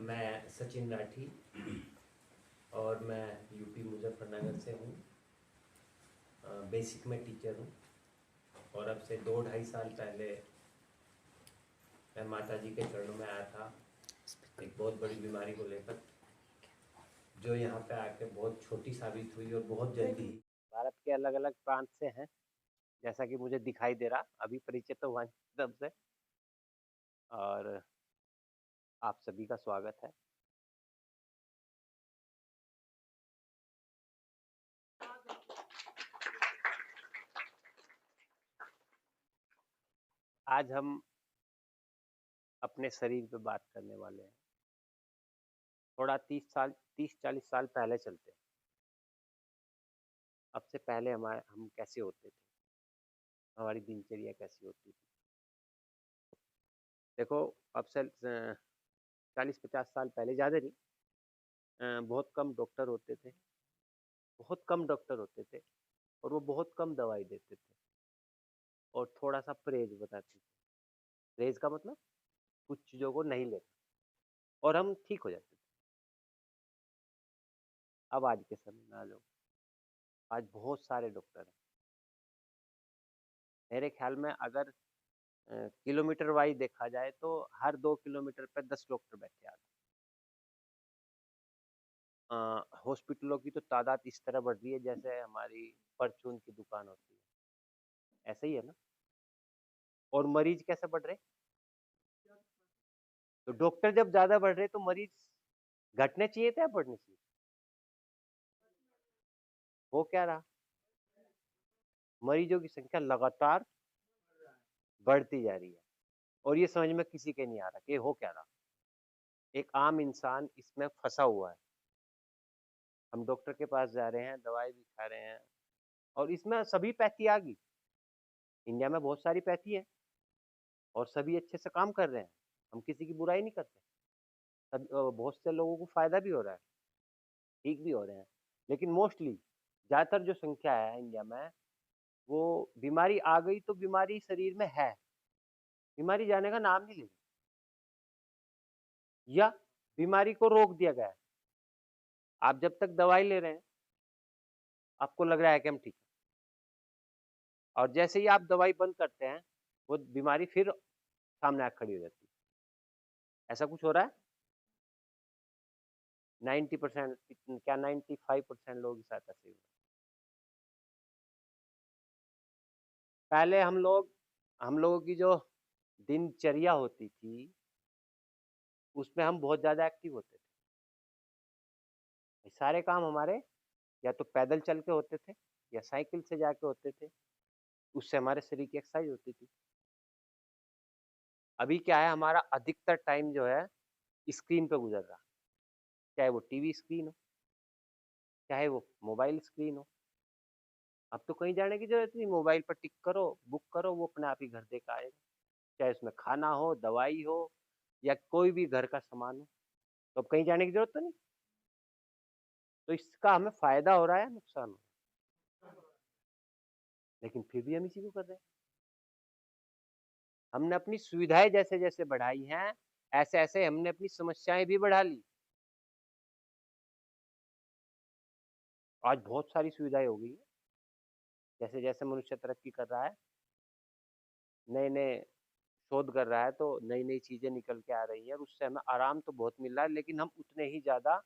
मैं सचिन राठी और मैं यूपी मुजफ्फरनगर से हूँ। बेसिक में टीचर हूँ और अब से 2-2.5 साल पहले मैं माता जी के चरणों में आया था एक बहुत बड़ी बीमारी को लेकर, जो यहाँ पे आके बहुत छोटी साबित हुई और बहुत जल्दी। भारत के अलग अलग प्रांत से हैं, जैसा कि मुझे दिखाई दे रहा, अभी परिचय तो हुआ एकदम से। और आप सभी का स्वागत है। आज हम अपने शरीर पे बात करने वाले हैं। थोड़ा 30-40 साल पहले चलते हैं। अब से पहले हम कैसे होते थे, हमारी दिनचर्या कैसी होती थी। देखो, अब से 40-50 साल पहले, ज़्यादा नहीं, बहुत कम डॉक्टर होते थे, बहुत कम डॉक्टर होते थे और वो बहुत कम दवाई देते थे और थोड़ा सा परहेज बताते थे। परहेज का मतलब कुछ चीज़ों को नहीं लेना और हम ठीक हो जाते थे। अब आज के समय में आ जाओ, आज बहुत सारे डॉक्टर हैं। मेरे ख्याल में अगर किलोमीटर वाइज देखा जाए तो हर 2 किलोमीटर पे 10 डॉक्टर बैठे आते हैं। हॉस्पिटलों की तो तादाद इस तरह बढ़ रही है जैसे हमारी परचून की दुकान होती है, ऐसे ही है ना। और मरीज कैसे बढ़ रहे, तो डॉक्टर जब ज्यादा बढ़ रहे तो मरीज घटने चाहिए थे या बढ़ने चाहिए। हो क्या रहा, मरीजों की संख्या लगातार बढ़ती जा रही है और ये समझ में किसी के नहीं आ रहा कि हो क्या रहा। एक आम इंसान इसमें फंसा हुआ है। हम डॉक्टर के पास जा रहे हैं, दवाई भी खा रहे हैं और इसमें सभी पैथी आ गई। इंडिया में बहुत सारी पैथी है और सभी अच्छे से काम कर रहे हैं, हम किसी की बुराई नहीं करते। बहुत से लोगों को फायदा भी हो रहा है, ठीक भी हो रहे हैं, लेकिन मोस्टली ज़्यादातर जो संख्या है इंडिया में, वो बीमारी आ गई तो बीमारी शरीर में है, बीमारी जाने का नाम नहीं ले रही, या बीमारी को रोक दिया गया है। आप जब तक दवाई ले रहे हैं आपको लग रहा है कि हम ठीक हैं, और जैसे ही आप दवाई बंद करते हैं वो बीमारी फिर सामने आ खड़ी हो जाती है। ऐसा कुछ हो रहा है। 90% क्या 95% लोगों के साथ ऐसे ही हो रहा है। पहले हम लोगों की जो दिनचर्या होती थी उसमें हम बहुत ज्यादा एक्टिव होते थे। सारे काम हमारे या तो पैदल चल के होते थे या साइकिल से जाके होते थे, उससे हमारे शरीर की एक्सरसाइज होती थी। अभी क्या है, हमारा अधिकतर टाइम जो है स्क्रीन पे गुजर रहा है, चाहे वो टीवी स्क्रीन हो, चाहे वो मोबाइल स्क्रीन हो। अब तो कहीं जाने की जरूरत नहीं, मोबाइल पर टिक करो, बुक करो, वो अपने आप ही घर देकर आएगा। चाहे उसमें खाना हो, दवाई हो या कोई भी घर का सामान हो, तो अब कहीं जाने की जरूरत तो नहीं। तो इसका हमें फायदा हो रहा है, नुकसान हो रहा है, लेकिन फिर भी हम इसी को कर रहे हैं। हमने अपनी सुविधाएं जैसे जैसे बढ़ाई हैं, ऐसे ऐसे हमने अपनी समस्याएं भी बढ़ा ली। आज बहुत सारी सुविधाएं हो गई है, जैसे जैसे मनुष्य तरक्की कर रहा है, नए नए शोध कर रहा है, तो नई नई चीजें निकल के आ रही है और उससे हमें आराम तो बहुत मिल रहा है, लेकिन हम उतने ही ज्यादा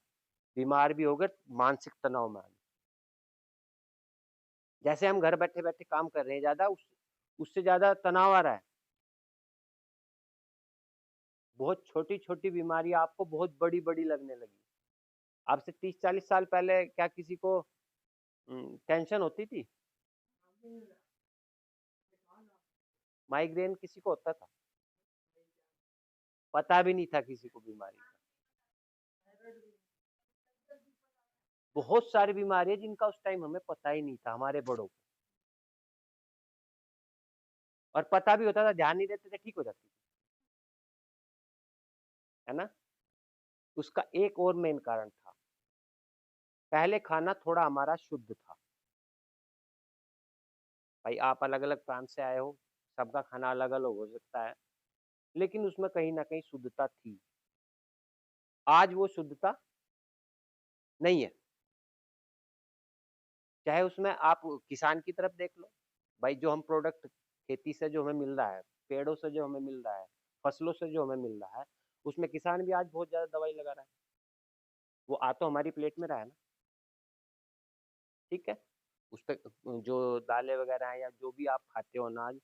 बीमार भी हो गए, मानसिक तनाव में आ गए। जैसे हम घर बैठे बैठे काम कर रहे हैं ज्यादा, उससे ज्यादा तनाव आ रहा है। बहुत छोटी छोटी बीमारी आपको बहुत बड़ी बड़ी लगने लगी। अब से 30-40 साल पहले क्या किसी को टेंशन होती थी? माइग्रेन किसी को होता था? पता भी नहीं था किसी को बीमारी का। बहुत सारी बीमारी है जिनका उस टाइम हमें पता ही नहीं था, हमारे बड़ों को। और पता भी होता था, ध्यान नहीं देते थे, ठीक हो जाती थी, है ना। उसका एक और मेन कारण था, पहले खाना थोड़ा हमारा शुद्ध था। भाई आप अलग अलग प्रांत से आए हो, सबका खाना अलग अलग हो सकता है, लेकिन उसमें कहीं ना कहीं शुद्धता थी। आज वो शुद्धता नहीं है। चाहे उसमें आप किसान की तरफ देख लो, भाई जो हम प्रोडक्ट खेती से जो हमें मिल रहा है, पेड़ों से जो हमें मिल रहा है, फसलों से जो हमें मिल रहा है, उसमें किसान भी आज बहुत ज़्यादा दवाई लगा रहा है। वो आ तो हमारी प्लेट में रहा है ना, ठीक है? उसपे जो दालें वगैरह हैं या जो भी आप खाते हो अनाज,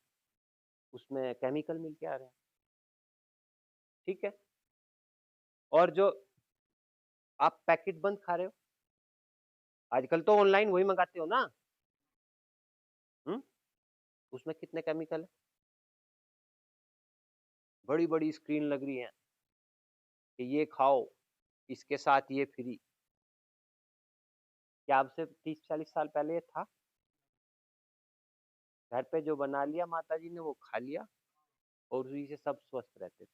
उसमें केमिकल मिल के आ रहे हैं, ठीक है? और जो आप पैकेट बंद खा रहे हो, आजकल तो ऑनलाइन वही मंगाते हो ना, हुँ? उसमें कितने केमिकल है? बड़ी-बड़ी स्क्रीन लग रही है कि ये खाओ, इसके साथ ये फ्री। क्या अब से 30-40 साल पहले ये था? घर पे जो बना लिया माताजी ने वो खा लिया और उसी से सब स्वस्थ रहते थे।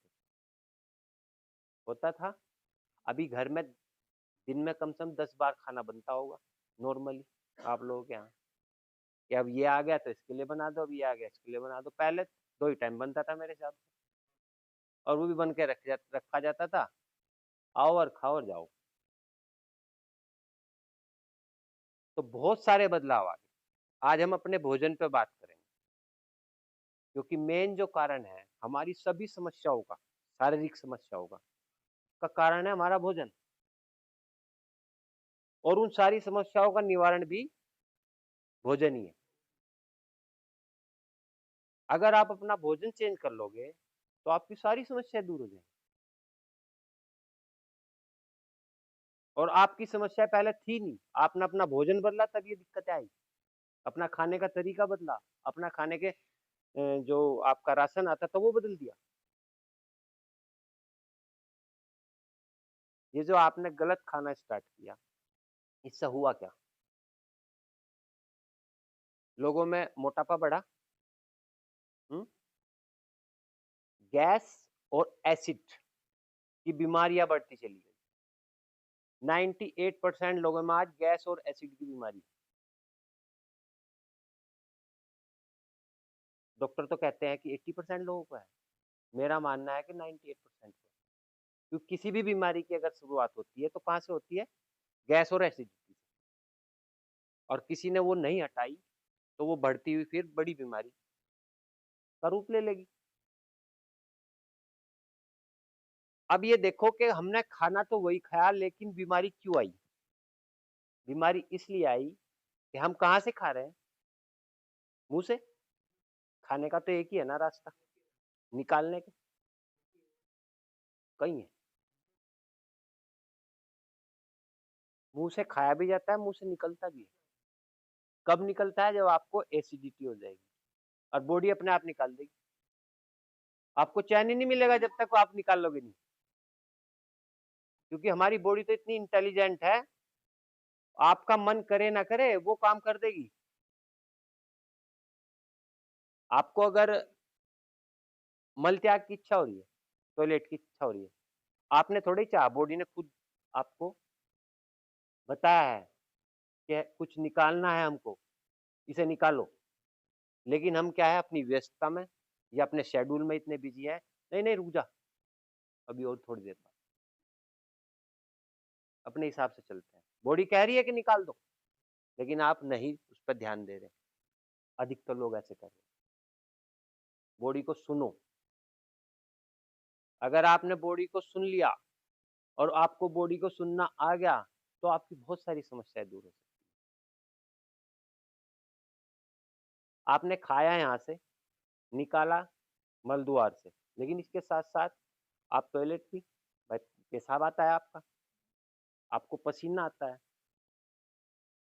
होता था, अभी घर में दिन में कम से कम 10 बार खाना बनता होगा, नॉर्मली आप लोगों के यहाँ। कि अब ये आ गया तो इसके लिए बना दो, अब ये आ गया इसके लिए बना दो। पहले 2 ही टाइम बनता था मेरे हिसाब से और वो भी बन के रखा जाता था, आओ और खाओ और जाओ। तो बहुत सारे बदलाव आ गए। आज हम अपने भोजन पे बात करेंगे, क्योंकि मेन जो कारण है हमारी सभी समस्याओं का, शारीरिक समस्याओं का कारण है हमारा भोजन। और उन सारी समस्याओं का निवारण भी भोजन ही है। अगर आप अपना भोजन चेंज कर लोगे, तो आपकी सारी समस्याएँ दूर हो जाएँगी। और आपकी समस्या पहले थी नहीं, आपने अपना भोजन बदला तब ये दिक्कतें आई। अपना खाने का तरीका बदला, अपना खाने के जो आपका राशन आता था वो बदल दिया। ये जो आपने गलत खाना स्टार्ट किया, इससे हुआ क्या? लोगों में मोटापा बढ़ा, हुँ? गैस और एसिड की बीमारियाँ बढ़ती चली गई। 98% लोगों में आज गैस और एसिड की बीमारी है। डॉक्टर तो कहते हैं कि 80% लोगों को है। मेरा मानना है कि 98% को है। क्योंकि किसी भी बीमारी की अगर शुरुआत होती है तो कहाँ से होती है? गैस और एसिडिटी से। और किसी ने वो नहीं हटाई तो वो बढ़ती हुई फिर बड़ी बीमारी का रूप ले लेगी। अब ये देखो कि हमने खाना तो वही खाया लेकिन बीमारी क्यों आई? बीमारी इसलिए आई कि हम कहाँ से खा रहे हैं? मुँह से। खाने का तो एक ही है ना रास्ता, निकालने का कहीं है। मुँह से खाया भी जाता है, मुँह से निकलता भी है। कब निकलता है? जब आपको एसिडिटी हो जाएगी और बॉडी अपने आप निकाल देगी। आपको चैन ही नहीं मिलेगा जब तक आप निकाल लोगे नहीं। क्योंकि हमारी बॉडी तो इतनी इंटेलिजेंट है, आपका मन करे ना करे वो काम कर देगी। आपको अगर मल त्याग की इच्छा हो रही है, टॉयलेट की इच्छा हो रही है, आपने थोड़ी चाहा, बॉडी ने खुद आपको बताया है कि कुछ निकालना है हमको, इसे निकालो। लेकिन हम क्या है अपनी व्यस्तता में या अपने शेड्यूल में इतने बिज़ी हैं, नहीं, नहीं रुक जा, अभी और थोड़ी देर बाद, अपने हिसाब से चलते हैं। बॉडी कह रही है कि निकाल दो, लेकिन आप नहीं उस पर ध्यान दे रहे। अधिकतर लोग ऐसे कर रहे हैं। बॉडी को सुनो। अगर आपने बॉडी को सुन लिया और आपको बॉडी को सुनना आ गया, तो आपकी बहुत सारी समस्याएँ दूर हो सकती हैं। आपने खाया यहाँ से, निकाला मल-द्वार से, लेकिन इसके साथ-साथ आप टॉयलेट भी भाई पेशाब आता है आपका, आपको पसीना आता है,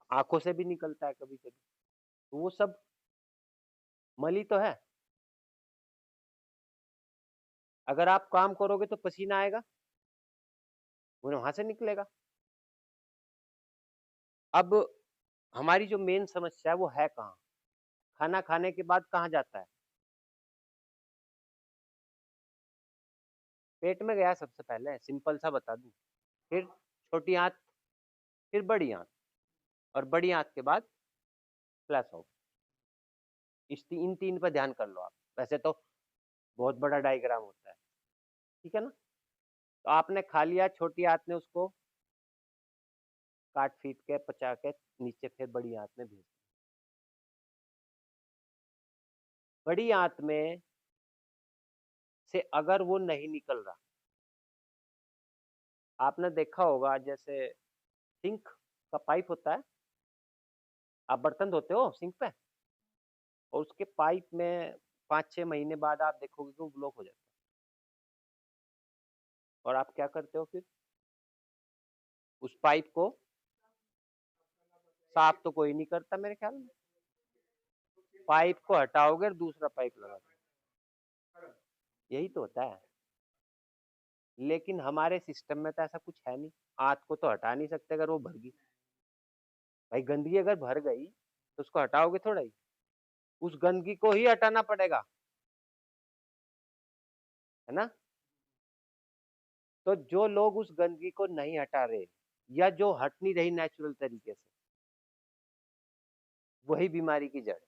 आँखों से भी निकलता है कभी-कभी, तो वो सब मल ही तो है। अगर आप काम करोगे तो पसीना आएगा, वो वहाँ से निकलेगा। अब हमारी जो मेन समस्या है वो है कहाँ? खाना खाने के बाद कहाँ जाता है? पेट में गया सबसे पहले, सिंपल सा बता दूँ। फिर छोटी आँत, फिर बड़ी आँत और बड़ी आँत के बाद फ्लैश आउट। इन 3 पे ध्यान कर लो आप। वैसे तो बहुत बड़ा डायग्राम होता है, ठीक है ना? तो तो आपने खा लिया, छोटी आंत ने उसको काट पीट के पचा के नीचे फिर बड़ी आंत में भेज दिया। बड़ी आंत में से अगर वो नहीं निकल रहा, आपने देखा होगा जैसे सिंक का पाइप होता है, आप बर्तन धोते हो सिंक पे और उसके पाइप में 5-6 महीने बाद आप देखोगे कि वो ब्लॉक हो जाता है। और आप क्या करते हो फिर? उस पाइप को साफ तो कोई नहीं करता मेरे ख्याल में। पाइप को हटाओगे और दूसरा पाइप लगाओगे, यही तो होता है। लेकिन हमारे सिस्टम में तो ऐसा कुछ है नहीं। आंत को तो हटा नहीं सकते अगर वो भर गई। भाई गंदगी अगर भर गई तो उसको हटाओगे थोड़ा ही, उस गंदगी को ही हटाना पड़ेगा, है ना? तो जो लोग उस गंदगी को नहीं हटा रहे या जो हट नहीं रही नेचुरल तरीके से, वही बीमारी की जड़ है।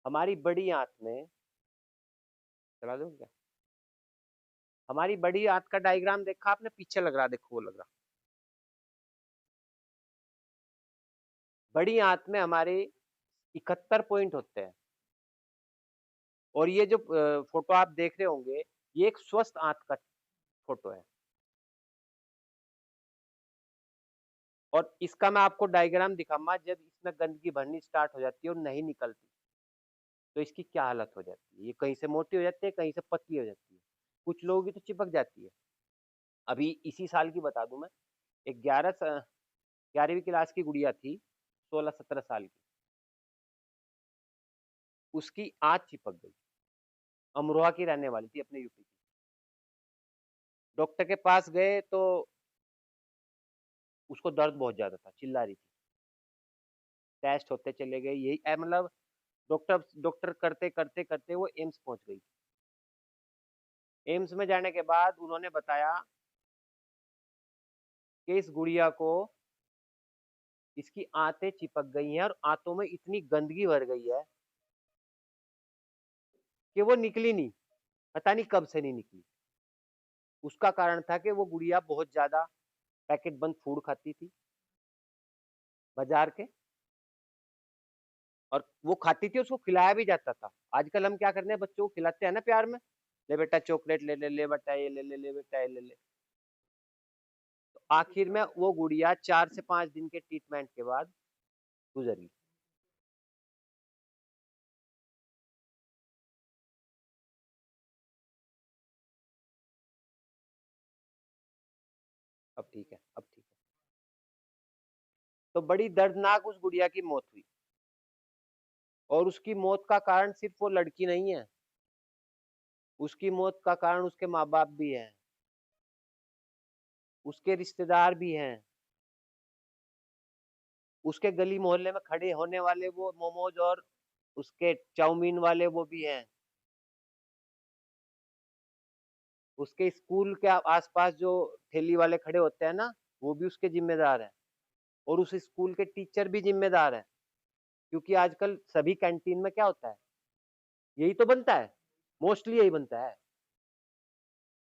हमारी बड़ी आंत में, चला दूं क्या? हमारी बड़ी आंत का डायग्राम देखा आपने? पीछे लग रहा, देखो वो लग रहा। बड़ी आंत में हमारे 71 पॉइंट होते हैं और ये जो फोटो आप देख रहे होंगे, ये एक स्वस्थ आंत का फोटो है। और इसका मैं आपको डायग्राम दिखाऊंगा, जब इसमें गंदगी भरनी स्टार्ट हो जाती है और नहीं निकलती तो इसकी क्या हालत हो जाती है। ये कहीं से मोटी हो जाती है, कहीं से पतली हो जाती है, कुछ लोगों की तो चिपक जाती है। अभी इसी साल की बता दूं मैं, एक 11वीं क्लास की गुड़िया थी, 16-17 साल की, उसकी आंत चिपक गई। अमरोहा की रहने वाली थी, अपने यूपी की। डॉक्टर के पास गए तो उसको दर्द बहुत ज्यादा था, चिल्ला रही थी। टेस्ट होते चले गए, यही मतलब डॉक्टर डॉक्टर करते करते करते वो एम्स पहुंच गई। एम्स में जाने के बाद उन्होंने बताया कि इस गुड़िया को, इसकी आंतें चिपक गई हैं और आंतों में इतनी गंदगी भर गई है कि वो निकली नहीं, पता नहीं कब से नहीं निकली। उसका कारण था कि वो गुड़िया बहुत ज्यादा पैकेट बंद फूड खाती थी बाजार के, और वो खाती थी, उसको खिलाया भी जाता था। आजकल हम क्या करते हैं, बच्चों को खिलाते हैं ना प्यार में, ले बेटा चॉकलेट ले ले, ले बेटा ये ले ले, ले बेटा ये ले ले। तो आखिर में वो गुड़िया 4 से 5 दिन के ट्रीटमेंट के बाद गुजर गई। अब ठीक है, अब ठीक है। तो बड़ी दर्दनाक उस गुड़िया की मौत हुई, और उसकी मौत का कारण सिर्फ वो लड़की नहीं है, उसकी मौत का कारण उसके माँ बाप भी हैं, उसके रिश्तेदार भी हैं, उसके गली मोहल्ले में खड़े होने वाले वो मोमोज और उसके चाउमीन वाले वो भी हैं, उसके स्कूल के आसपास जो ठेली वाले खड़े होते हैं ना, वो भी उसके जिम्मेदार हैं, और उस स्कूल के टीचर भी जिम्मेदार हैं। क्योंकि आजकल सभी कैंटीन में क्या होता है, यही तो बनता है, मोस्टली यही बनता है,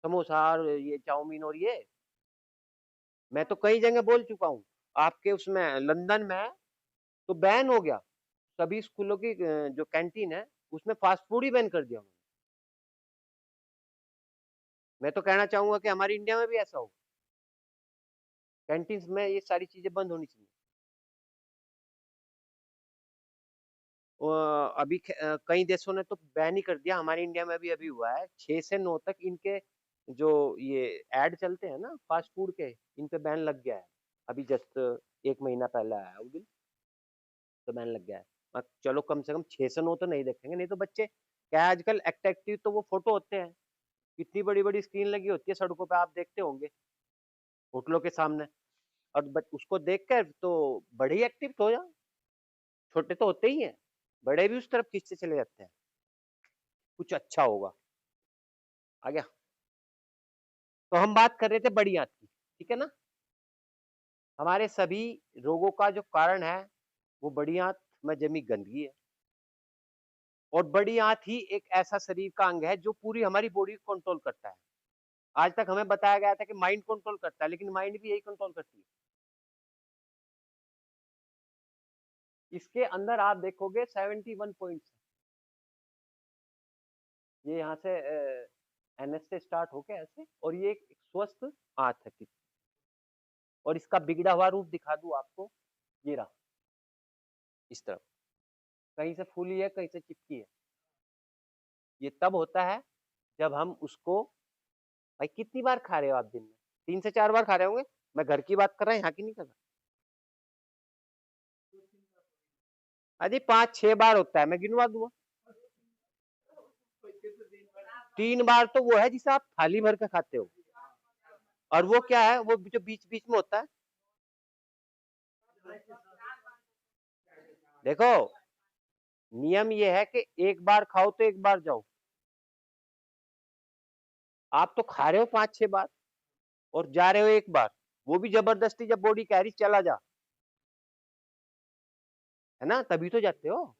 समोसा और ये चाउमीन और ये। मैं तो कई जगह बोल चुका हूँ, आपके उसमें लंदन में तो बैन हो गया, सभी स्कूलों की जो कैंटीन है उसमें फास्ट फूड ही बैन कर दिया उन्होंने। मैं तो कहना चाहूंगा कि हमारी इंडिया में भी ऐसा हो, कैंटीन में ये सारी चीजें बंद होनी चाहिए। अभी कई देशों ने तो बैन ही कर दिया, हमारे इंडिया में भी अभी हुआ है, 6 से 9 तक इनके जो ये एड चलते हैं ना फास्ट फूड के, इन पे बैन लग गया है। अभी जस्ट 1 महीना पहले आया है, उस दिन तो बैन लग गया है। चलो कम से कम 6 से 9 तो नहीं देखेंगे, नहीं तो बच्चे क्या है, आजकल अट्रैक्टिव तो वो फोटो होते हैं, इतनी बड़ी बड़ी स्क्रीन लगी होती है सड़कों पे, आप देखते होंगे होटलों के सामने, और उसको देख कर तो बड़े ही एक्टिव हो जाओ, छोटे तो होते ही हैं, बड़े भी उस तरफ खींचते चले जाते हैं, कुछ अच्छा होगा। आ गया? तो हम बात कर रहे थे बड़ी आंत की, ठीक है ना? हमारे सभी रोगों का जो कारण है वो बड़ी आंत में जमी गंदगी है। और बड़ी आंत ही एक ऐसा शरीर का अंग है जो पूरी हमारी बॉडी को कंट्रोल करता है। आज तक हमें बताया गया था कि माइंड कंट्रोल करता है, लेकिन माइंड भी यही कंट्रोल करती है। इसके अंदर आप देखोगे 71 पॉइंट्स। ये यहाँ से एनएस से स्टार्ट होके ऐसे, और ये एक स्वस्थ आंत है। और इसका बिगड़ा हुआ रूप दिखा दूं आपको, ये रहा इस तरफ, कहीं से फूली है, कहीं से चिपकी है। ये तब होता है जब हम उसको, भाई कितनी बार खा रहे हो आप दिन में? 3 से 4 बार खा रहे होंगे। मैं घर की बात कर रहा हूँ, यहाँ की नहीं कर रहा। अजी 5-6 बार होता है, मैं गिनवा दूंगा। 3 बार तो वो है जिसे आप थाली भर के खाते हो, और वो क्या है, वो जो बीच बीच में होता है। देखो नियम ये है कि एक बार खाओ तो एक बार जाओ। आप तो खा रहे हो 5-6 बार और जा रहे हो एक बार, वो भी जबरदस्ती, जब बॉडी कह रही चला जा, है ना, तभी तो जाते हो।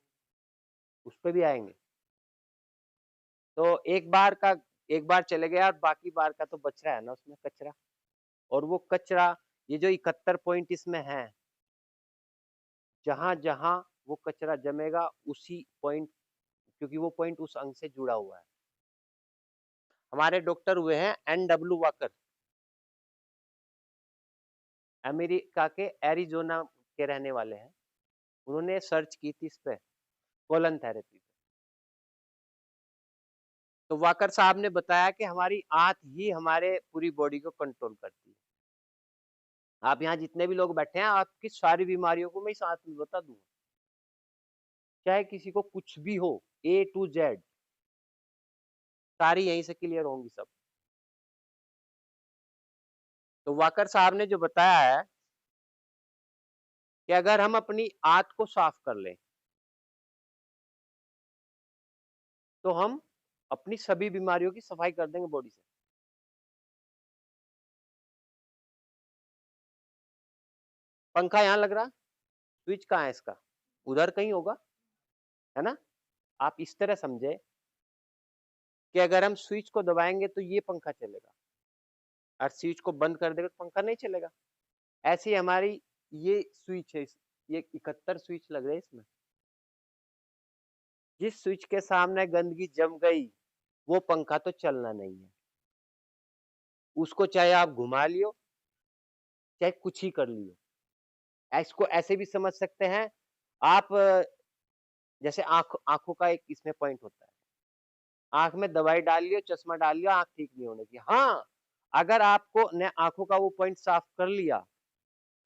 उस पर भी आएंगे। तो एक बार चले गया, और बाकी बार का तो बच रहा है ना उसमें कचरा। और वो कचरा, ये जो 71 पॉइंट इसमें है, जहां जहां वो कचरा जमेगा उसी पॉइंट, क्योंकि वो पॉइंट उस अंग से जुड़ा हुआ है। हमारे डॉक्टर हुए हैं NW वाकर, अमेरिका के एरिजोना के रहने वाले हैं। उन्होंने सर्च की थी इस पे, कोलन थेरेपी। तो वाकर साहब ने बताया कि हमारी आंत ही हमारे पूरी बॉडी को कंट्रोल करती है। आप यहाँ जितने भी लोग बैठे हैं, आपकी सारी बीमारियों को मैं इस आंत में बता दूंगा, चाहे किसी को कुछ भी हो, A to Z सारी यहीं से क्लियर होंगी सब। तो वाकर साहब ने जो बताया है कि अगर हम अपनी आंत को साफ कर लें तो हम अपनी सभी बीमारियों की सफाई कर देंगे बॉडी से। पंखा यहाँ लग रहा, स्विच कहाँ है इसका? उधर कहीं होगा, है ना। आप इस तरह समझे कि अगर हम स्विच को दबाएंगे तो ये पंखा चलेगा, और स्विच को बंद कर देगा तो पंखा नहीं चलेगा। ऐसी हमारी ये स्विच है, ये 71 स्विच लग रहे हैं इसमें। जिस स्विच के सामने गंदगी जम गई, वो पंखा तो चलना नहीं है। उसको चाहे आप घुमा लियो, चाहे कुछ ही कर लियो। इसको ऐसे भी समझ सकते हैं आप, जैसे आंखों का एक इसमें पॉइंट होता है, आंख में दवाई डाल लियो, चश्मा डाल लियो, आंख ठीक नहीं होने की। हाँ, अगर आपको ने आंखों का वो पॉइंट साफ कर लिया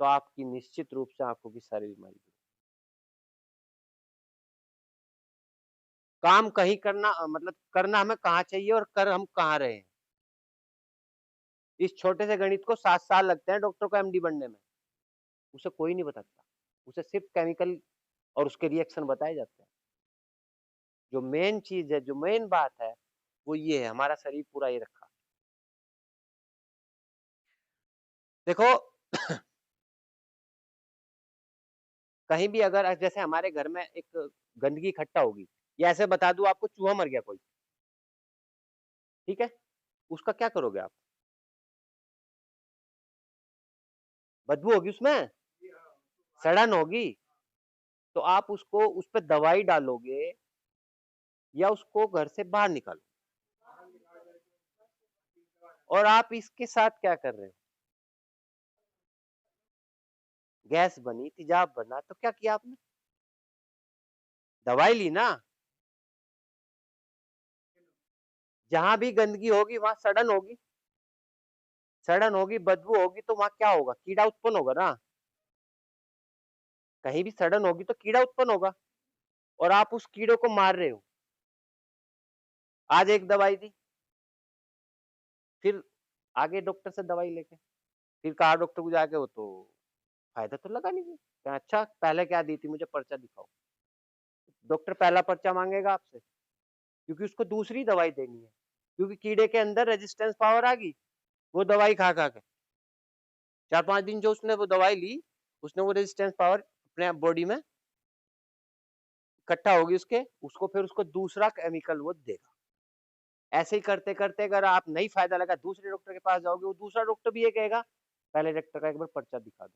तो आपकी निश्चित रूप से आंखों की सारी बीमारी। काम कहीं करना, मतलब करना हमें कहाँ चाहिए और कर हम कहाँ रहे हैं। इस छोटे से गणित को 7 साल लगते हैं डॉक्टर को MD बनने में, उसे कोई नहीं बताता। उसे सिर्फ केमिकल और उसके रिएक्शन बताए जाते हैं। जो मेन चीज है, जो मेन बात है, वो ये है, हमारा शरीर पूरा ये रखा। देखो कहीं भी अगर जैसे हमारे घर में एक गंदगी इकट्ठा होगी, या ऐसे बता दूं आपको, चूहा मर गया कोई, ठीक है, उसका क्या करोगे आप? बदबू होगी उसमें, सड़न होगी, तो आप उसको, उस पर दवाई डालोगे या उसको घर से बाहर निकालो। और आप इसके साथ क्या कर रहे हो? गैस बनी, तेजाब बना, तो क्या किया आपने? दवाई ली ना। जहां भी गंदगी होगी वहां सड़न होगी, सड़न होगी, बदबू होगी, तो वहां क्या होगा? कीड़ा उत्पन्न होगा ना। कहीं भी सड़न होगी तो कीड़ा उत्पन्न होगा, और आप उस कीड़े को मार रहे हो। आज एक दवाई दी, फिर आगे डॉक्टर से दवाई लेके, फिर कहा डॉक्टर को जाके, वो तो फायदा तो लगा नहीं। कहा, अच्छा पहले क्या दी थी, मुझे पर्चा दिखाओ। डॉक्टर पहला पर्चा मांगेगा आपसे, क्योंकि उसको दूसरी दवाई देनी है, क्योंकि कीड़े के अंदर रेजिस्टेंस पावर आ गई, वो दवाई खा खा के 4-5 दिन जो उसने वो दवाई ली, उसने वो रेजिस्टेंस पावर अपने बॉडी में इकट्ठा होगी उसको फिर उसको दूसरा केमिकल वो देगा। ऐसे ही करते करते अगर आप नहीं फायदा लगा दूसरे डॉक्टर के पास जाओगे, वो दूसरा डॉक्टर भी ये कहेगा पहले डॉक्टर का एक बार पर्चा दिखा दो।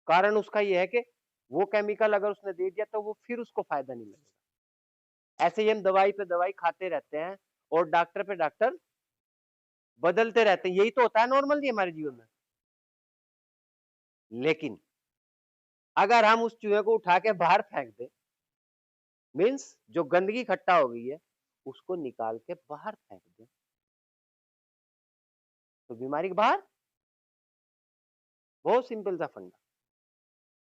कारण उसका ये है कि वो केमिकल अगर उसने दे दिया तो वो फिर उसको फायदा नहीं मिलेगा। ऐसे ही हम दवाई पे दवाई खाते रहते हैं और डॉक्टर पे डॉक्टर बदलते रहते हैं। यही तो होता है नॉर्मली हमारे जीवन में। लेकिन अगर हम उस चूहे को उठा के बाहर फेंक दें, मीन्स जो गंदगी इकट्ठा हो गई है उसको निकाल के बाहर फेंक दें, तो बीमारी बाहर। बहुत सिंपल सा फंडा।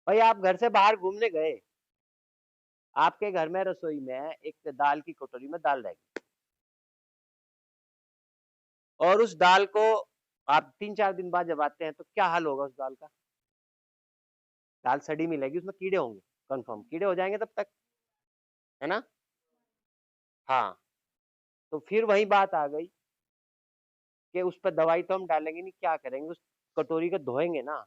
भाई आप घर से बाहर घूमने गए, आपके घर में रसोई में एक दाल की कटोरी में दाल रह गई और उस दाल को आप 3-4 दिन बाद जब आते हैं तो क्या हाल होगा उस दाल का? दाल सड़ी मिलेगी, उसमें कीड़े होंगे, कंफर्म कीड़े हो जाएंगे तब तक, है ना? हाँ, तो फिर वही बात आ गई कि उस पर दवाई तो हम डालेंगे नहीं, क्या करेंगे उस कटोरी को धोएंगे ना।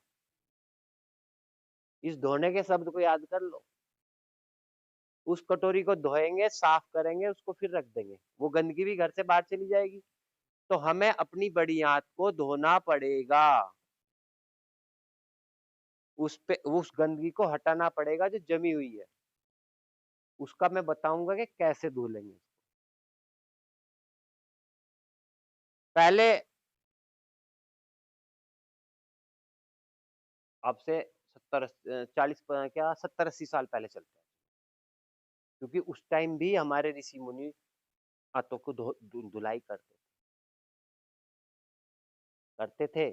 इस धोने के शब्द को याद कर लो। उस कटोरी को धोएंगे, साफ करेंगे, उसको फिर रख देंगे, वो गंदगी भी घर से बाहर चली जाएगी। तो हमें अपनी बड़ी आंत को धोना पड़ेगा, उस पे उस गंदगी को हटाना पड़ेगा जो जमी हुई है। उसका मैं बताऊंगा कि कैसे धो लेंगे। पहले अब से 70-80 साल पहले चलते हैं, क्योंकि उस टाइम भी हमारे ऋषि मुनि हाथों को धुलाई करते थे।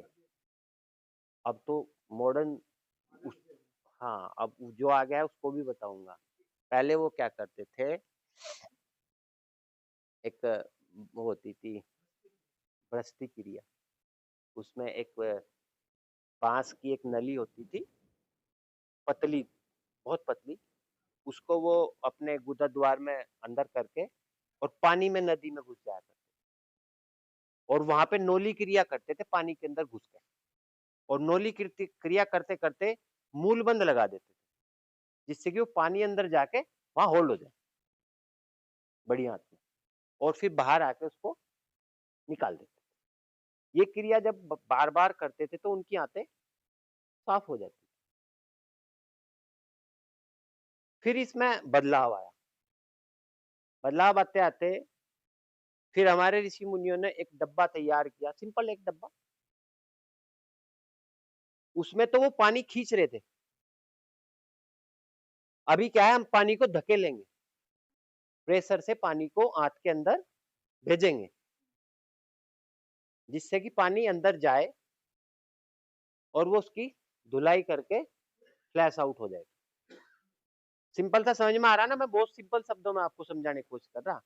अब तो मॉडर्न उस हाँ, अब जो आ गया है उसको भी बताऊंगा। पहले वो क्या करते थे, एक वो होती थी भ्रष्टि क्रिया। उसमें एक बांस की एक नली होती थी, पतली, बहुत पतली। उसको वो अपने गुदा द्वार में अंदर करके और पानी में नदी में घुस जाया करते और वहां पे नोली क्रिया करते थे पानी के अंदर घुस के, और नोली क्रिया करते करते मूल बंद लगा देते थे, जिससे कि वो पानी अंदर जाके वहां होल्ड हो जाए बड़ी हाथ में, और फिर बाहर आके उसको निकाल देते। ये क्रिया जब बार बार करते थे तो उनकी आंतें साफ हो जाती। फिर इसमें बदलाव आया, बदलाव आते आते फिर हमारे ऋषि मुनियों ने एक डब्बा तैयार किया, सिंपल एक डब्बा। उसमें तो वो पानी खींच रहे थे, अभी क्या है हम पानी को धकेलेंगे, प्रेशर से पानी को आंत के अंदर भेजेंगे, जिससे कि पानी अंदर जाए और वो उसकी धुलाई करके फ्लैश आउट हो जाए। सिंपल सा समझ में आ रहा है ना? मैं बहुत सिंपल शब्दों में आपको समझाने की कोशिश कर रहा,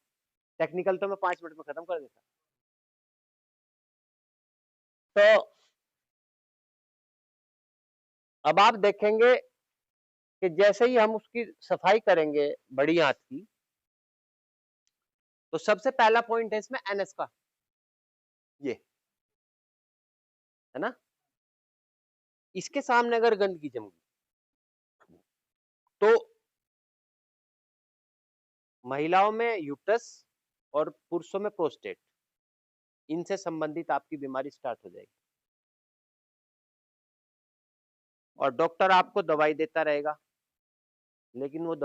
टेक्निकल तो मैं 5 मिनट में खत्म कर देता। तो अब आप देखेंगे कि जैसे ही हम उसकी सफाई करेंगे बड़ी आंत की, तो सबसे पहला पॉइंट है इसमें एनएस का, ये है ना। इसके सामने अगर गंदगी जम गई तो महिलाओं में यूट्रस और पुरुषों में प्रोस्टेट, इनसे संबंधित आपकी बीमारी स्टार्ट हो जाएगी, और डॉक्टर आपको दवाई देता रहेगा, लेकिन वो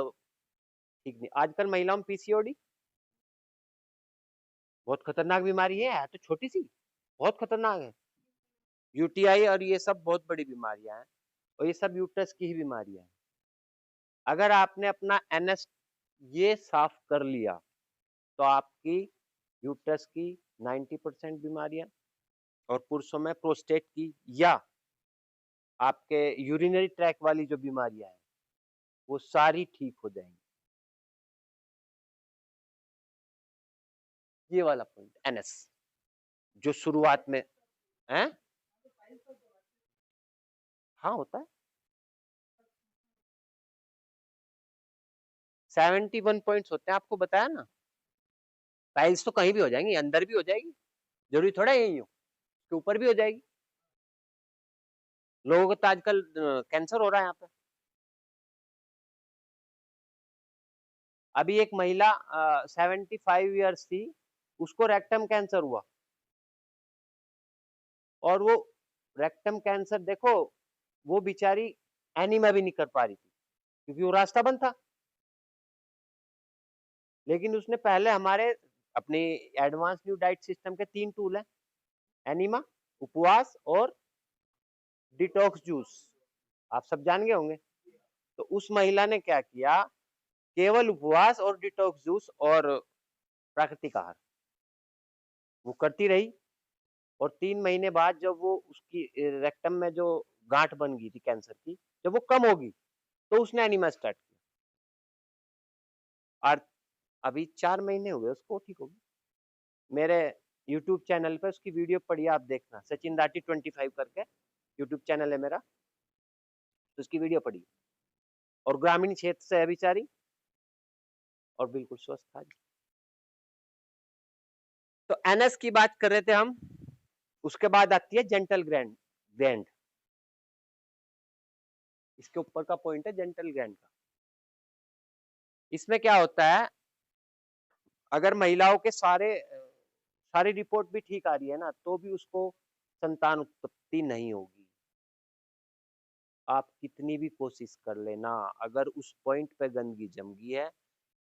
ठीक नहीं। आजकल महिलाओं में पीसीओडी बहुत खतरनाक बीमारी है तो छोटी सी, बहुत खतरनाक है। यूटीआई और ये सब बहुत बड़ी बीमारियां हैं, और ये सब यूट्रस की ही बीमारियां हैं। अगर आपने अपना एनएस ये साफ कर लिया तो आपकी यूट्रस की 90% बीमारियां, और पुरुषों में प्रोस्टेट की या आपके यूरिनरी ट्रैक वाली जो बीमारियां हैं वो सारी ठीक हो जाएंगी। ये वाला पॉइंट एनएस जो शुरुआत में है, हाँ होता है। 71 पॉइंट्स होते हैं, आपको बताया ना। पाइल्स तो कहीं भी हो जाएंगी, अंदर भी हो जाएगी, जरूरी थोड़ा यही हो, उसके ऊपर भी हो जाएगी। लोगों को तो आजकल कैंसर हो रहा है यहाँ पे। अभी एक महिला 75 ईयर्स थी, उसको रेक्टम कैंसर हुआ, और वो रेक्टम कैंसर देखो, वो बेचारी एनीमा भी नहीं कर पा रही थी क्योंकि वो रास्ता बंद था। लेकिन उसने पहले हमारे अपने एडवांस न्यू डाइट सिस्टम के 3 टूल हैं, एनीमा, उपवास और डिटॉक्स जूस, आप सब जान गए होंगे। तो उस महिला ने क्या किया, केवल उपवास और डिटॉक्स जूस और प्राकृतिक आहार वो करती रही, और 3 महीने बाद जब वो उसकी रेक्टम में जो गांठ बन गई थी कैंसर की, जब वो कम होगी, तो उसने एनिमा स्टार्ट किया, और अभी 4 महीने हुए उसको ठीक होगी। मेरे यूट्यूब चैनल पे उसकी वीडियो पड़ी, आप देखना, सचिन दाटी 25 करके यूट्यूब चैनल है मेरा, तो उसकी वीडियो पड़ी, और ग्रामीण क्षेत्र से है बेचारी, और बिल्कुल स्वस्थ था। तो एनएस की बात कर रहे थे हम, उसके बाद आती है जेंटल ग्रैंड ग्रैंड, इसके ऊपर का पॉइंट है जेंटल ग्रैंड का। इसमें क्या होता है, अगर महिलाओं के सारी रिपोर्ट भी ठीक आ रही है ना, तो भी उसको संतान उत्पत्ति नहीं होगी। आप कितनी भी कोशिश कर लेना, अगर उस पॉइंट पे गंदगी जम गई है,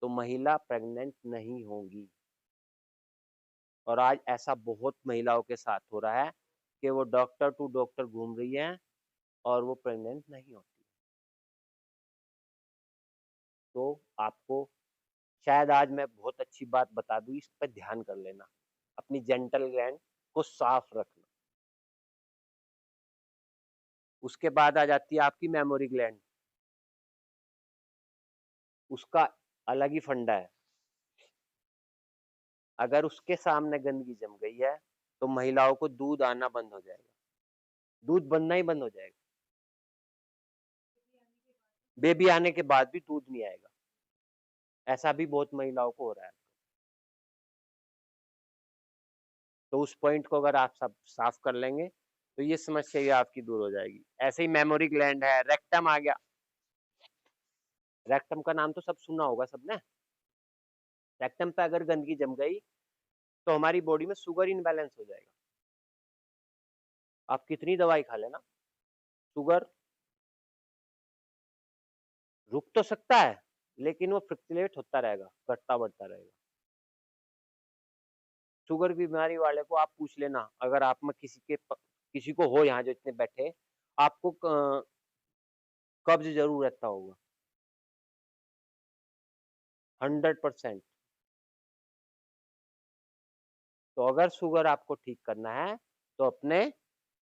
तो महिला प्रेग्नेंट नहीं होगी। और आज ऐसा बहुत महिलाओं के साथ हो रहा है कि वो डॉक्टर टू डॉक्टर घूम रही हैं और वो प्रेग्नेंट नहीं होती। तो आपको शायद आज मैं बहुत अच्छी बात बता दूं, इस पर ध्यान कर लेना, अपनी जेंटल ग्लैंड को साफ रखना। उसके बाद आ जाती है आपकी मेमोरी ग्लैंड, उसका अलग ही फंडा है। अगर उसके सामने गंदगी जम गई है, तो महिलाओं को दूध आना बंद हो जाएगा, दूध बनना ही बंद हो जाएगा, बेबी आने के बाद भी दूध नहीं आएगा। ऐसा भी बहुत महिलाओं को हो रहा है। तो उस पॉइंट को अगर आप सब साफ कर लेंगे, तो ये समस्या भी आपकी दूर हो जाएगी। ऐसे ही मेमोरी ग्लैंड है, रेक्टम आ गया, रेक्टम का नाम तो सब सुना होगा सबने। रेक्टम पे अगर गंदगी जम गई, तो हमारी बॉडी में शुगर इनबैलेंस हो जाएगा। आप कितनी दवाई खा लेना, शुगर रुक तो सकता है, लेकिन वो फ्लक्चुएट होता रहेगा, घटता बढ़ता रहेगा। शुगर की बीमारी वाले को आप पूछ लेना, अगर आप में किसी को हो, यहाँ जो इतने बैठे, आपको कब्ज जरूर रहता होगा, 100%। तो अगर शुगर आपको ठीक करना है, तो अपने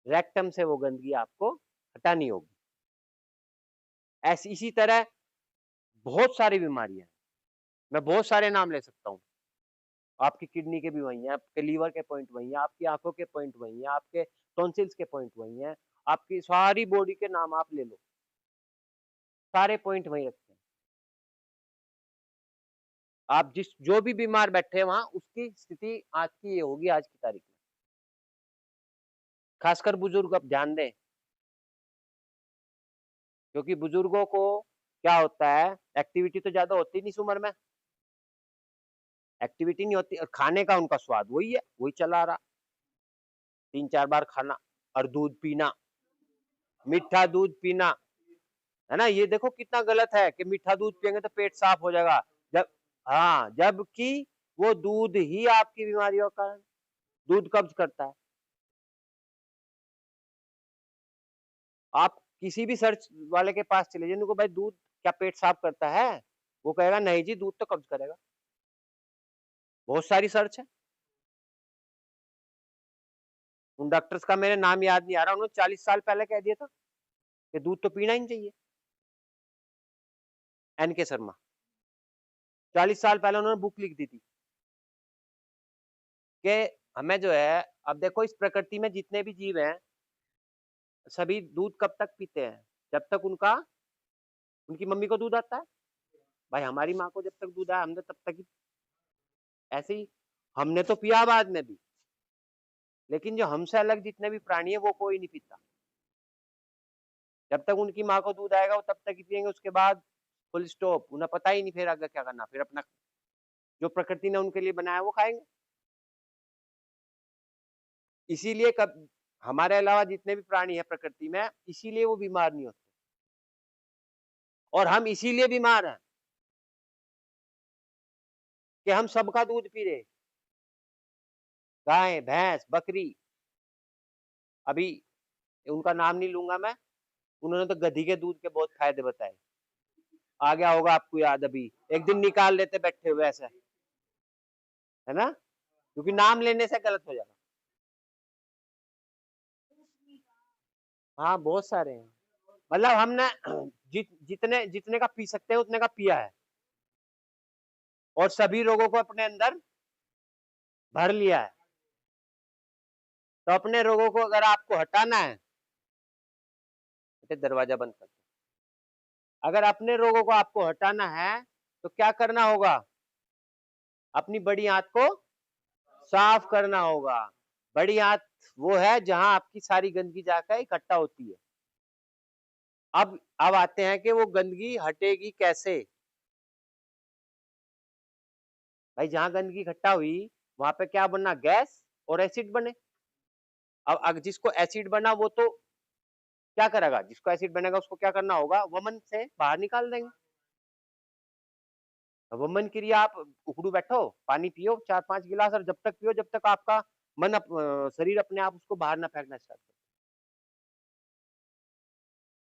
रेक्टम से वो गंदगी आपको हटानी होगी। ऐसी इसी तरह बहुत सारी बीमारियां, मैं बहुत सारे नाम ले सकता हूँ। आपकी किडनी के भी वही है, आपके लीवर के पॉइंट वही है, आपकी आंखों के पॉइंट वही है, आपके टॉन्सिल्स के पॉइंट वही है, आपकी सारी बॉडी के नाम आप ले लो, सारे पॉइंट वही रखते हैं। आप जिस जो भी बीमार बैठे हैं वहां, उसकी स्थिति आज की ये होगी, आज की तारीख में। खासकर बुजुर्ग अब ध्यान दें, क्योंकि बुजुर्गों को क्या होता है, एक्टिविटी तो ज्यादा होती नहीं इस उम्र में, एक्टिविटी नहीं होती, और खाने का उनका स्वाद वही है, वही चला रहा, 3-4 बार खाना और दूध पीना, मीठा दूध पीना, है ना। ये देखो कितना गलत है कि मीठा दूध पियेंगे तो पेट साफ हो जाएगा, जब हाँ, जबकि वो दूध ही आपकी बीमारियों का, दूध कब्ज करता है। आप किसी भी सर्च वाले के पास चले जाइए, उनको भाई दूध क्या पेट साफ करता है, वो कहेगा नहीं जी, दूध तो कब्ज करेगा। बहुत सारी सर्च है, उन डॉक्टर्स का मेरे नाम याद नहीं आ रहा, उन्होंने 40 साल पहले कह दिया था कि दूध तो पीना ही नहीं चाहिए। एन के शर्मा 40 साल पहले उन्होंने बुक लिख दी थी कि हमें जो है, अब देखो इस प्रकृति में जितने भी जीव हैं, सभी दूध कब तक पीते हैं, जब तक उनकी मम्मी को दूध आता है। भाई हमारी माँ को जब तक दूध आया, हमने तब तक ही, ऐसे ही हमने तो पिया बाद में भी, लेकिन जो हमसे अलग जितने भी प्राणी है, वो कोई नहीं पीता। जब तक उनकी माँ को दूध आएगा, वो तब तक ही पियेंगे, उसके बाद फुल स्टॉप। उन्हें पता ही नहीं फिर आगे क्या करना, फिर अपना जो प्रकृति ने उनके लिए बनाया वो खाएंगे। इसीलिए कब हमारे अलावा जितने भी प्राणी है प्रकृति में, इसीलिए वो बीमार नहीं होते, और हम इसीलिए बीमार हैं कि हम सबका दूध पी रहे, गाय भैंस बकरी। अभी उनका नाम नहीं लूंगा मैं, उन्होंने तो गधी के दूध के बहुत फायदे बताए, आ गया होगा आपको याद, अभी एक दिन निकाल लेते बैठे हुए ऐसे, है ना, क्योंकि नाम लेने से गलत हो जाएगा। हाँ बहुत सारे हैं, मतलब हमने जितने जितने का पी सकते हैं उतने का पिया है, और सभी रोगों को अपने अंदर भर लिया है। तो अपने रोगों को अगर आपको हटाना है, तो दरवाजा बंद कर दो। अगर अपने रोगों को आपको हटाना है तो क्या करना होगा, अपनी बड़ी आंत को साफ करना होगा। बड़ी आंत वो है जहां आपकी सारी गंदगी जाकर इकट्ठा होती है। अब आते हैं कि वो गंदगी हटेगी कैसे। भाई जहां गंदगी इकट्ठा हुई वहां पे क्या बनना, गैस और एसिड बने। अब जिसको एसिड बना वो तो क्या करेगा, जिसको एसिड बनेगा उसको क्या करना होगा, वमन से बाहर निकाल देंगे। वमन क्रिया, आप उकड़ू बैठो, पानी पियो 4-5 गिलास, और जब तक पियो जब तक आपका शरीर अपने आप उसको बाहर ना फेंकना स्टार्ट करे।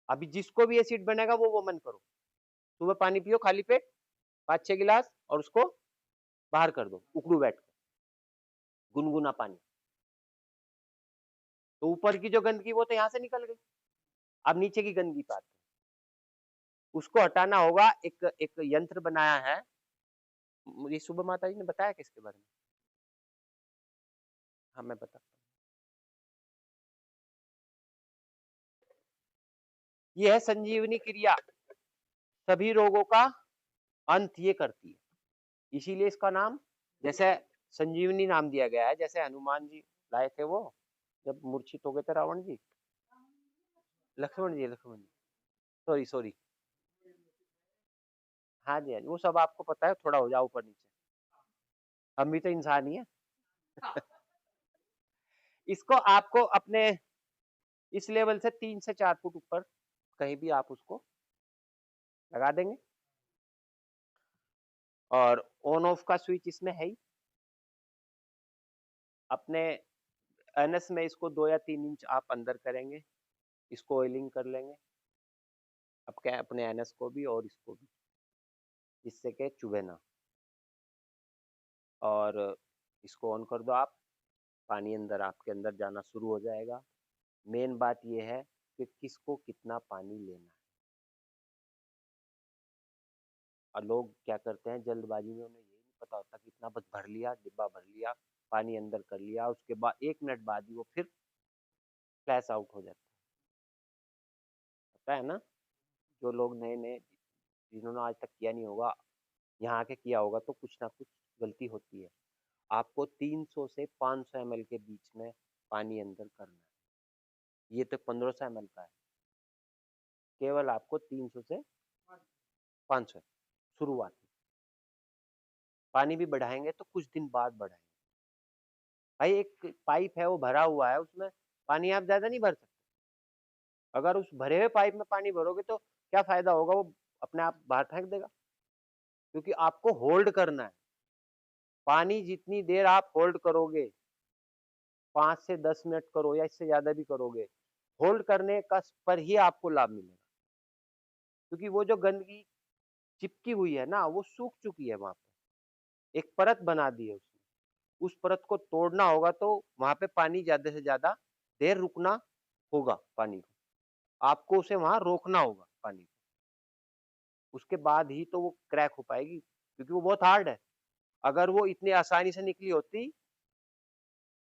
अभी जिसको भी एसिड बनेगा वो वमन करो, सुबह पानी पियो खाली पेट 5-6 गिलास, और उसको बाहर कर दो उकड़ू बैठ कर, गुनगुना पानी। तो ऊपर की जो गंदगी वो तो यहाँ से निकल गई, अब नीचे की गंदगी पे आते हैं। उसको हटाना होगा। एक एक यंत्र बनाया है, मुझे सुबह माता जी ने बताया किसके बारे में, हाँ मैं बताता हूँ। ये है संजीवनी क्रिया, सभी रोगों का अंत ये करती है, इसीलिए इसका नाम, जैसे संजीवनी नाम दिया गया है, जैसे हनुमान जी लाए थे वो जब मूर्छित हो गए थे रावण जी, लक्ष्मण जी, सॉरी सॉरी, हाँ जी हाँ जी, वो सब आपको पता है, थोड़ा हो जाओ ऊपर नीचे, हम भी तो इंसान ही है। इसको आपको अपने इस लेवल से 3 से 4 फुट ऊपर कहीं भी आप उसको लगा देंगे, और ऑन ऑफ का स्विच इसमें है ही। अपने एनएस में इसको 2 या 3 इंच आप अंदर करेंगे, इसको ऑयलिंग कर लेंगे, अब क्या अपने एनएस को भी और इसको भी, जिससे कि चुभे ना। और इसको ऑन कर दो आप, पानी अंदर आपके अंदर जाना शुरू हो जाएगा। मेन बात यह है कि किसको कितना पानी लेना है। और लोग क्या करते हैं जल्दबाजी में, उन्हें ये नहीं पता होता कि इतना बस भर लिया, डिब्बा भर लिया, पानी अंदर कर लिया, उसके बाद 1 मिनट बाद ही वो फिर फ्लैश आउट हो जाता है, पता है ना। जो लोग नए नए, जिन्होंने आज तक किया नहीं होगा, यहाँ आके किया होगा तो कुछ ना कुछ गलती होती है। आपको 300 से 500 ml के बीच में पानी अंदर करना है, ये तो 1500 ml का है, केवल आपको 300 से 500 शुरुआत में। पानी भी बढ़ाएंगे तो कुछ दिन बाद बढ़ाएंगे। भाई एक पाइप है वो भरा हुआ है, उसमें पानी आप ज्यादा नहीं भर सकते। अगर उस भरे हुए पाइप में पानी भरोगे तो क्या फायदा होगा, वो अपने आप बाहर फेंक देगा, क्योंकि आपको होल्ड करना है। पानी जितनी देर आप होल्ड करोगे, 5 से 10 मिनट करो या इससे ज्यादा भी करोगे, होल्ड करने का पर ही आपको लाभ मिलेगा, क्योंकि वो जो गंदगी चिपकी हुई है ना, वो सूख चुकी है, वहां पे एक परत बना दी है उसने, उस परत को तोड़ना होगा, तो वहां पे पानी ज्यादा से ज्यादा देर रुकना होगा, पानी को आपको उसे वहां रोकना होगा पानी को, उसके बाद ही तो वो क्रैक हो पाएगी, क्योंकि वो बहुत हार्ड है। अगर वो इतनी आसानी से निकली होती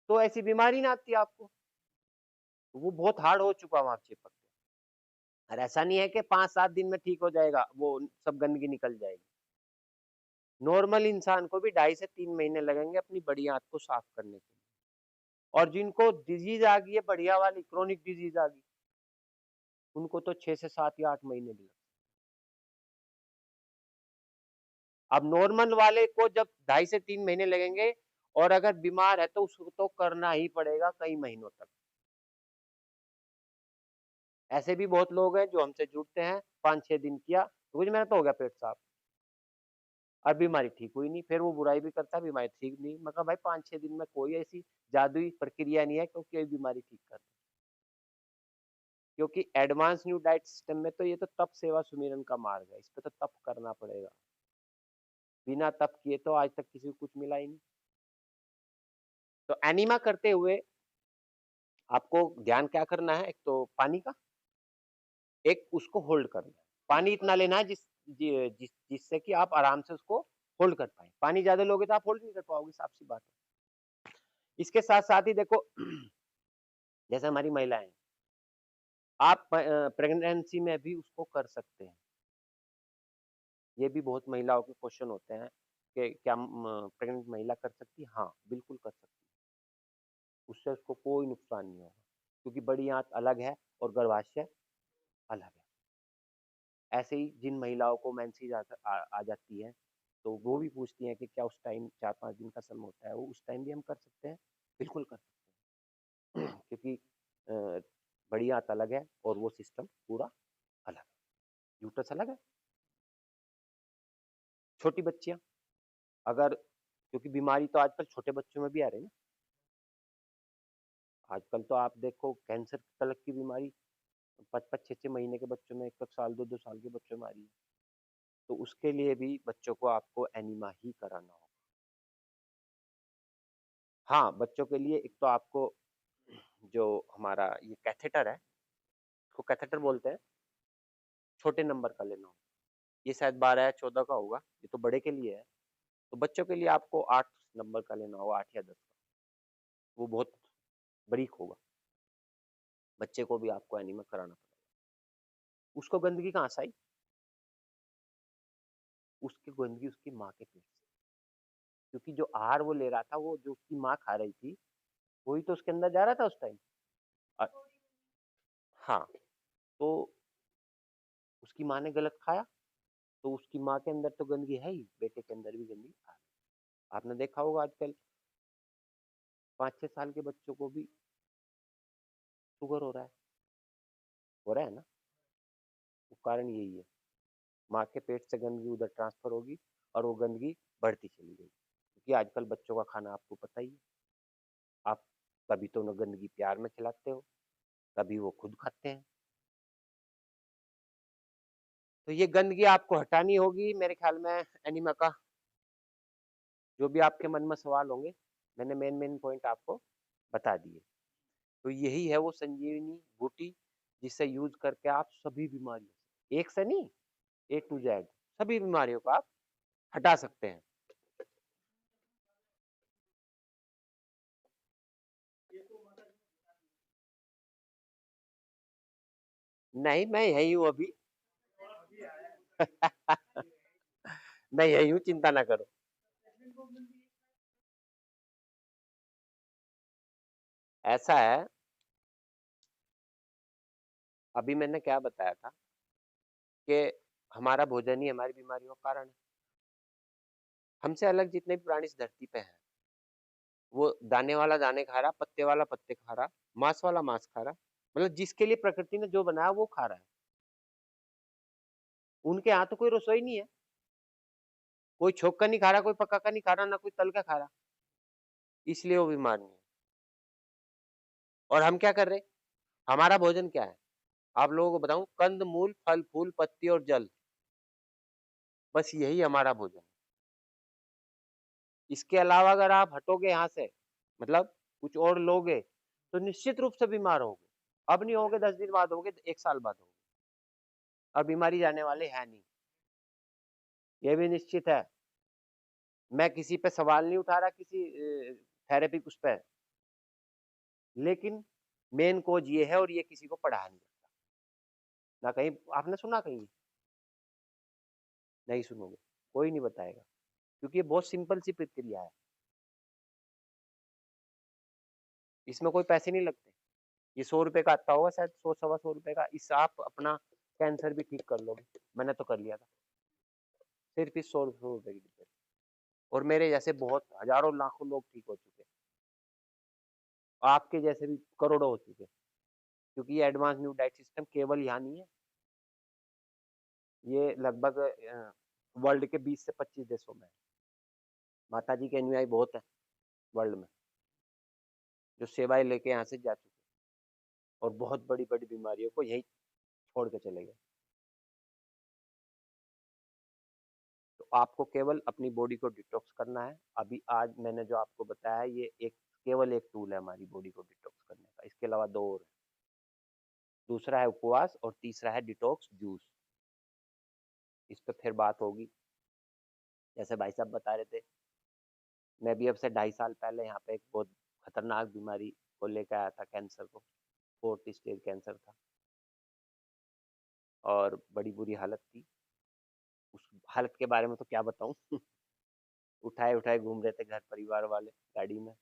तो ऐसी बीमारी ना आती आपको, वो बहुत हार्ड हो चुका वहां चिपक के। और ऐसा नहीं है कि 5-7 दिन में ठीक हो जाएगा, वो सब गंदगी निकल जाएगी। नॉर्मल इंसान को भी 2.5 से 3 महीने लगेंगे अपनी बड़ी आंत को साफ करने के लिए। और जिनको डिजीज आ गई है बढ़िया वाली, क्रोनिक डिजीज आ गई, उनको तो 6 से 7 या 8 महीने भी लगते हैं। अब नॉर्मल वाले को जब 2.5 से 3 महीने लगेंगे, और अगर बीमार है तो उसको तो करना ही पड़ेगा कई महीनों तक। ऐसे भी बहुत लोग हैं जो हमसे जुड़ते हैं, 5-6 दिन किया, तो कुछ मेरा तो हो गया पेट साफ, और बीमारी ठीक हुई नहीं, फिर वो बुराई भी करता है, बीमारी ठीक नहीं। मैं कहा भाई 5-6 दिन में कोई ऐसी जादुई प्रक्रिया नहीं है क्योंकि बीमारी ठीक कर, क्योंकि एडवांस न्यू डाइट सिस्टम में तो ये तो तप सेवा सुमिरन का मार्ग है, इस पे तो तप करना पड़ेगा। बिना तप किए तो आज तक किसी को कुछ मिला ही नहीं। तो एनीमा करते हुए आपको ध्यान क्या करना है, एक तो पानी का, एक उसको होल्ड करना है। पानी इतना लेना है जिससे कि आप आराम से उसको होल्ड कर पाए। पानी ज्यादा लोगे तो आप होल्ड नहीं कर पाओगे, साफ सी बात है। इसके साथ साथ ही देखो जैसे हमारी महिलाएं, आप प्रेगनेंसी में भी उसको कर सकते हैं। ये भी बहुत महिलाओं के क्वेश्चन होते हैं कि क्या प्रेग्नेंट महिला कर सकती है? हाँ, बिल्कुल कर सकती है। उससे उसको कोई नुकसान नहीं होगा, क्योंकि बड़ी आंत अलग है और गर्भाशय अलग है। ऐसे ही जिन महिलाओं को मेंसेस आ जाती है, तो वो भी पूछती हैं कि क्या उस टाइम 4-5 दिन का समय होता है, वो उस टाइम भी हम कर सकते हैं? बिल्कुल कर सकते हैं। क्योंकि बड़ी आंत अलग है और वो सिस्टम पूरा अलग है, यूट्रस अलग है। छोटी बच्चियां, अगर, क्योंकि बीमारी तो आजकल छोटे बच्चों में भी आ रही है ना, आजकल तो आप देखो कैंसर तलक की बीमारी 5-5, 6-6 महीने के बच्चों में, 1-1 साल, 2-2 साल के बच्चों में आ रही है। तो उसके लिए भी बच्चों को आपको एनीमा ही कराना होगा। हाँ, बच्चों के लिए एक तो आपको जो हमारा ये कैथेटर है, इसको कैथेटर बोलते हैं, छोटे नंबर का लेना होगा। ये शायद 12 या 14 का होगा, ये तो बड़े के लिए है। तो बच्चों के लिए आपको 8 नंबर का लेना होगा, 8 या 10 का। वो बहुत बारीक होगा। बच्चे को भी आपको एनीमा कराना पड़ेगा। उसको गंदगी कहाँ से आई? उसकी गंदगी उसकी माँ के पेट से। क्योंकि जो आहार वो ले रहा था, वो जो उसकी माँ खा रही थी, वही तो उसके अंदर जा रहा था उस टाइम। हाँ, तो उसकी माँ ने गलत खाया, तो उसकी माँ के अंदर तो गंदगी है ही, बेटे के अंदर भी गंदगी आ रही। आपने देखा होगा आजकल 5-6 साल के बच्चों को भी शुगर हो रहा है ना, वो कारण यही है। माँ के पेट से गंदगी उधर ट्रांसफर होगी और वो गंदगी बढ़ती चली गई। क्योंकि आजकल बच्चों का खाना आपको पता ही है, आप कभी तो उन्हें गंदगी प्यार में खिलाते हो, कभी वो खुद खाते हैं। तो ये गंदगी आपको हटानी होगी मेरे ख्याल में। एनीमा का जो भी आपके मन में सवाल होंगे, मैंने मेन पॉइंट आपको बता दिए। तो यही है वो संजीवनी बूटी, जिसे यूज करके आप सभी बीमारियों, एक से नहीं, ए टू जेड सभी बीमारियों को आप हटा सकते हैं। नहीं, मैं यही हूँ अभी। मैं यही हूँ, चिंता ना करो। ऐसा है, अभी मैंने क्या बताया था कि हमारा भोजन ही हमारी बीमारियों का कारण है। हमसे अलग जितने भी प्राणी इस धरती पे हैं, वो दाने वाला दाने खा रहा, पत्ते वाला पत्ते खा रहा, मांस वाला मांस खा रहा, मतलब जिसके लिए प्रकृति ने जो बनाया वो खा रहा है। उनके यहाँ तो कोई रसोई नहीं है, कोई छोक का नहीं खा रहा, कोई पका का नहीं खा रहा, ना कोई तल का खा रहा, इसलिए वो बीमार नहीं है। और हम क्या कर रहे हैं? हमारा भोजन क्या है? आप लोगों को बताऊं, कंद मूल फल फूल पत्ती और जल, बस यही हमारा भोजन है। इसके अलावा अगर आप हटोगे यहाँ से, मतलब कुछ और लोगे, तो निश्चित रूप से बीमार होगे। अब नहीं होगे, 10 दिन बाद होगे, 1 साल बाद होगे, और बीमारी जाने वाले है नहीं, ये भी निश्चित है। मैं किसी पे सवाल नहीं उठा रहा, किसी थेरेपी उस पे, लेकिन मेन कोज ये है, और ये किसी को पढ़ा नहीं सकता ना, कहीं आपने सुना, कहीं नहीं सुनोगे, कोई नहीं बताएगा, क्योंकि ये बहुत सिंपल सी प्रक्रिया है, इसमें कोई पैसे नहीं लगते। ये 100 रुपए का आता होगा शायद, 100 सवा 100 रुपए का, इससे आप अपना कैंसर भी ठीक कर लोगे। मैंने तो कर लिया था, सिर्फ इस 100 रुपए की डिब्बे। और मेरे जैसे बहुत हजारों लाखों लोग ठीक हो चुके हैं, आपके जैसे भी करोड़ों हो चुके हैं, क्योंकि ये एडवांस न्यू डाइट सिस्टम केवल यहाँ नहीं है, ये लगभग वर्ल्ड के 20 से 25 देशों में है। माता जी के अनुयायी बहुत है वर्ल्ड में, जो सेवाएं लेके यहाँ से जा चुके हैं और बहुत बड़ी बड़ी बीमारियों को यही छोड़ के चले गए। तो आपको केवल अपनी बॉडी को डिटॉक्स करना है। अभी आज मैंने जो आपको बताया ये एक केवल एक टूल है हमारी बॉडी को डिटॉक्स करने का, इसके अलावा 2 और है। दूसरा है उपवास और तीसरा है डिटॉक्स जूस। इस पे फिर बात होगी। जैसे भाई साहब बता रहे थे, मैं भी अब से 2.5 साल पहले यहाँ पे एक बहुत खतरनाक बीमारी को लेकर आया था, कैंसर को। 4th स्टेज कैंसर था और बड़ी बुरी हालत थी। उस हालत के बारे में तो क्या बताऊं उठाए उठाए घूम रहे थे घर परिवार वाले गाड़ी में,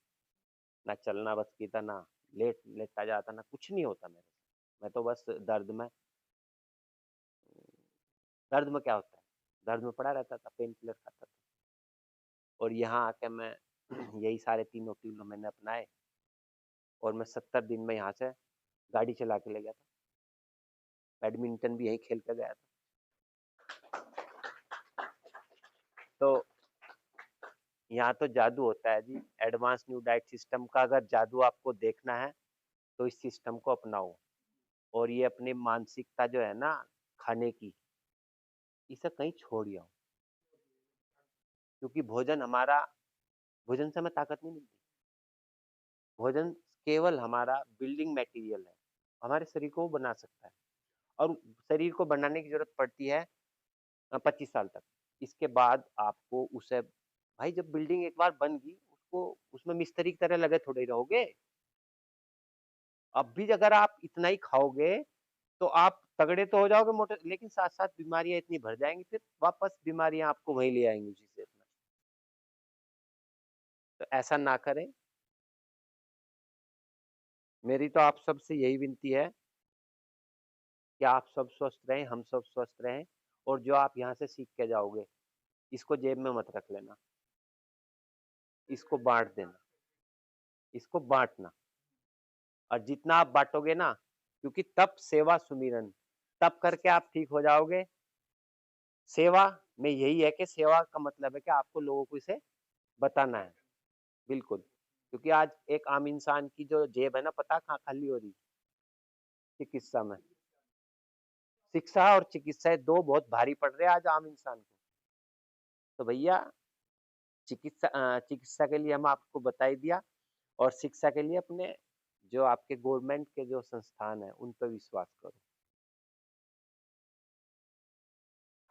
ना चलना बस की था, ना लेटा जाता, ना कुछ नहीं होता मेरे से। मैं तो बस दर्द में क्या होता है, दर्द में पड़ा रहता था, पेन किलर खाता था। और यहाँ आके मैं यही सारे तीनों तीनों मैंने अपनाए और मैं 70 दिन में यहाँ से गाड़ी चला के ले गया था, बैडमिंटन भी यहीं खेल कर गया था। तो यहाँ तो जादू होता है जी, एडवांस न्यू डाइट सिस्टम का अगर जादू आपको देखना है तो इस सिस्टम को अपनाओ। और ये अपनी मानसिकता जो है ना खाने की, इसे कहीं छोड़ आओ, क्योंकि भोजन से हमें ताकत नहीं मिलती। भोजन केवल हमारा बिल्डिंग मटेरियल है, हमारे शरीर को वो बना सकता है। और शरीर को बनाने की जरूरत पड़ती है 25 साल तक। इसके बाद आपको उसे, भाई जब बिल्डिंग एक बार बन गई उसको, उसमें मिस्त्री की तरह लगे थोड़े ही रहोगे। अब भी अगर आप इतना ही खाओगे तो आप तगड़े तो हो जाओगे, मोटे, लेकिन साथ साथ बीमारियां इतनी भर जाएंगी, फिर वापस बीमारियां आपको वहीं ले आएंगी उसी से अपना। तो ऐसा ना करें। मेरी तो आप सबसे यही विनती है कि आप सब स्वस्थ रहें, हम सब स्वस्थ रहें। और जो आप यहाँ से सीख के जाओगे, इसको जेब में मत रख लेना, इसको बांट देना, इसको बांटना। और जितना आप बांटोगे ना, क्योंकि तप सेवा सुमिरन, तब करके आप ठीक हो जाओगे। सेवा में यही है कि सेवा का मतलब है कि आपको लोगों को इसे बताना है। बिल्कुल, क्योंकि आज एक आम इंसान की जो जेब है ना, पता कहाँ खाली हो रही? चिकित्सा में। शिक्षा और चिकित्सा, ये दो बहुत भारी पड़ रहे हैं आज आम इंसान को। तो भैया चिकित्सा के लिए हम आपको बता ही दिया, और शिक्षा के लिए अपने जो आपके गवर्नमेंट के जो संस्थान है उन पर विश्वास करो।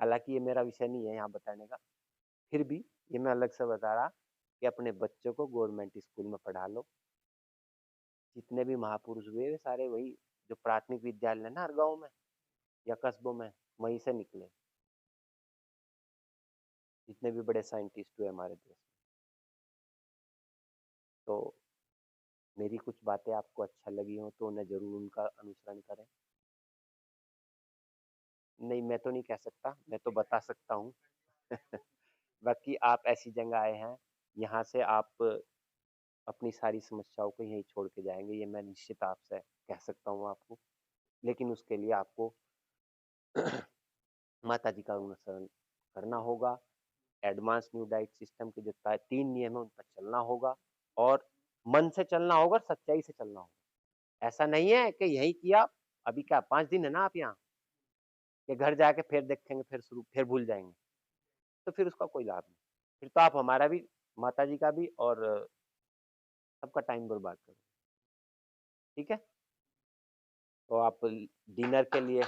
हालांकि ये मेरा विषय नहीं है यहाँ बताने का, फिर भी ये मैं अलग से बता रहा कि अपने बच्चों को गवर्नमेंट स्कूल में पढ़ा लो। जितने भी महापुरुष हुए वे सारे वही, जो प्राथमिक विद्यालय है ना हर गाँव में या कस्बों में, वहीं से निकले। जितने भी बड़े साइंटिस्ट हुए हमारे देश में। तो मेरी कुछ बातें आपको अच्छा लगी हो तो उन्हें जरूर उनका अनुसरण करें। नहीं, मैं तो नहीं कह सकता, मैं तो बता सकता हूँ बाकी आप ऐसी जगह आए हैं, यहाँ से आप अपनी सारी समस्याओं को यहीं छोड़ के जाएंगे, ये मैं निश्चित आपसे कह सकता हूँ आपको। लेकिन उसके लिए आपको माता जी का अनुसरण करना होगा। एडवांस न्यू डाइट सिस्टम के जो 3 नियम है उन पर चलना होगा, और मन से चलना होगा और सच्चाई से चलना होगा। ऐसा नहीं है कि यही किया, अभी क्या 5 दिन है ना आप यहाँ, कि घर जाके फिर देखेंगे, फिर भूल जाएंगे, तो फिर उसका कोई लाभ नहीं। फिर तो आप हमारा भी, माता जी का भी, और सबका टाइम बर्बाद करो। ठीक है, तो आप डिनर के लिए